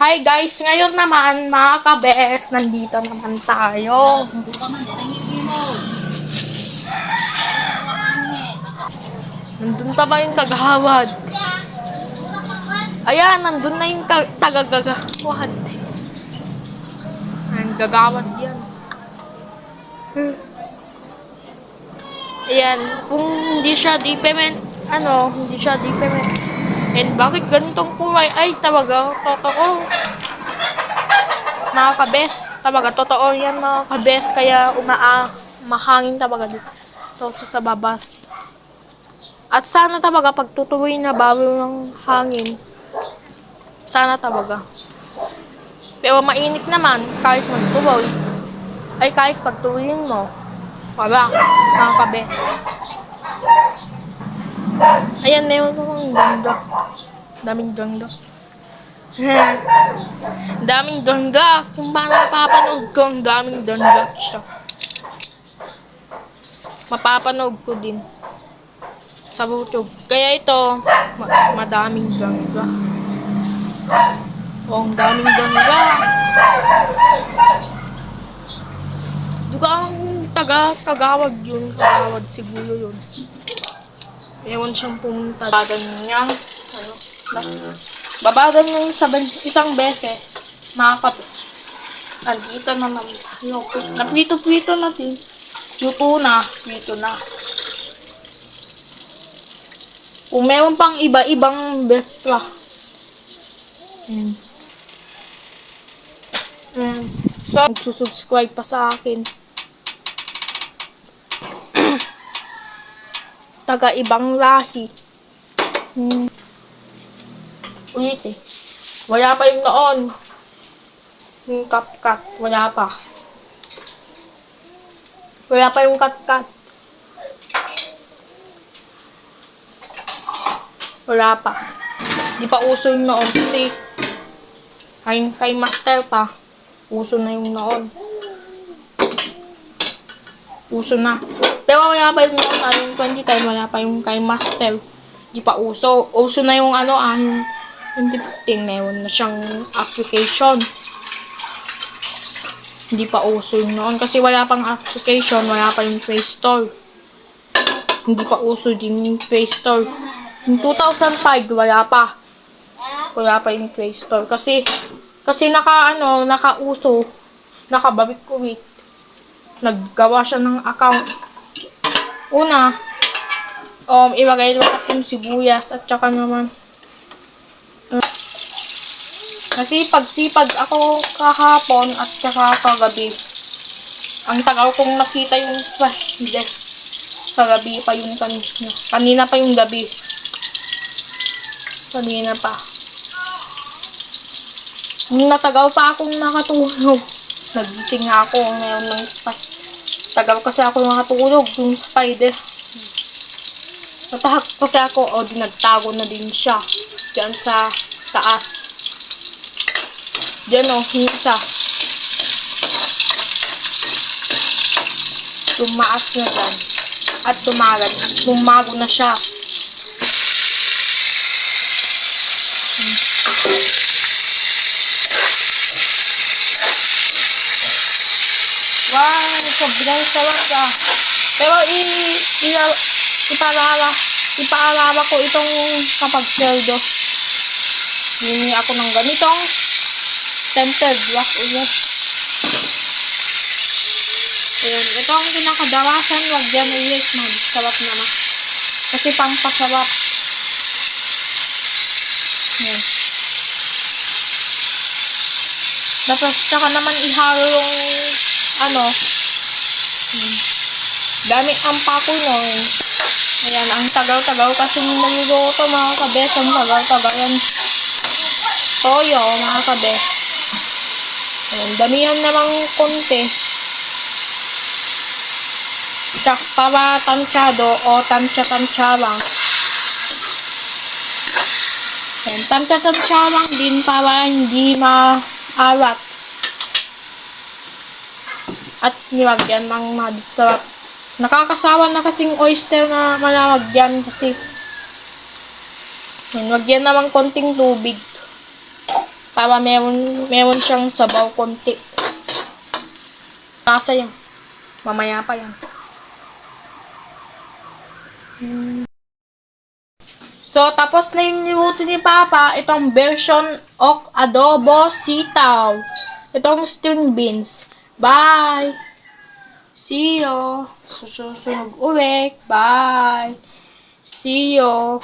Hi guys, ngayon naman mga kabes, nandito naman tayo. Nandun pa ba yung kagahawad? Ayan, nandun na yung tagagagawad. Ayan, gagawad yan. Ayan, kung hindi siya di-payment, hindi siya di-payment. And bakit ganitong kulay? Ay, talaga, totoo. Mga kabes, talaga, totoo yan mga kabes. Kaya mahangin talaga dito sa babas. At sana talaga pagtutuloy na bago ng hangin. Sana talaga. Pero mainit naman kahit magtuloy. Ay kahit pagtuloyin mo. Wala, mga kabes. Ayan, meron akong ganda. Daming ganda. Daming ganda. Kung paano mapapanood ko, ang daming ganda siya. Mapapanood ko din sa YouTube. Kaya ito, madaming ganda. Oh, ang daming ganda. Duga ang tagawag yun. Tagawag siguro yun. Ewan siyang pumunta. Babadan niya. Babadan niya isang beses. Nandito na naman. Napito-pito natin. Yuto na. Pito na. Kung meron pang iba-ibang betras. So, subscribe pa sa akin. Taga ibang lahi. Ulit eh. Wala pa yung noon. Yung cut-cut. Wala pa. Wala pa yung cut-cut. Wala pa. Di pa uso yung noon kasi kay master pa. Uso na yung noon. Uso na. Pero wala pa yung noon, yung 2010, wala pa yung kay master. Di pa uso. Uso na yung yung 2015, meron na siyang application. Hindi pa uso yung noon kasi wala pang application, wala pa yung Play Store. Hindi pa uso din yung Play Store. Yung 2005, wala pa. Wala pa yung Play Store. Kasi nakauso, nakababik-kuwit. Naggawa siya ng account. Una, ilagay lang yung sibuyas at saka naman. Sipag ako kahapon at saka kagabi. Ang tagal kong nakita yung hindi. Kagabi pa yung kanina. Kanina pa yung gabi. Kanina pa. Natagal pa akong nakatulog. Nagising nga ako ngayon ng spider. Tagal kasi ako nakatulog yung spider. Natahak kasi ako nagtago na din siya. Diyan sa taas. Diyan yung isa. Tumaas na dyan. At tumago na siya. Wow, sobrang sarap ah. Pero ipaalala ko itong kapag sweldo. Hindi ako ng ganitong tempted black ulo. Ayan, ito ang pinakadarasan. Wag yan ulit, man. Sarap naman. Kasi pampasarap. Ayan. Tapos, saka naman ihalo yung gamit ang pako nun. Ayan, ang tagal-tagal kasi niluluto mga kabes. Ang tagal-tagal yan. Toyo, mga kabes. Ayan, damihan namang konti. Para tansyado o tansya-tansya lang. Ayan, tansya-tansya lang din para hindi maalat. At nilagyan ng sarap. Nakakasawa na kasing oyster na malawagyan kasi. Ayan, wagyan naman konting tubig. Para meron siyang sabaw konti. Nasa yan. Mamaya pa yan. So, tapos na yung niluto ni Papa, itong version of adobo sitaw. Itong string beans. Bye! See you! Susunod ulit. Bye! See you!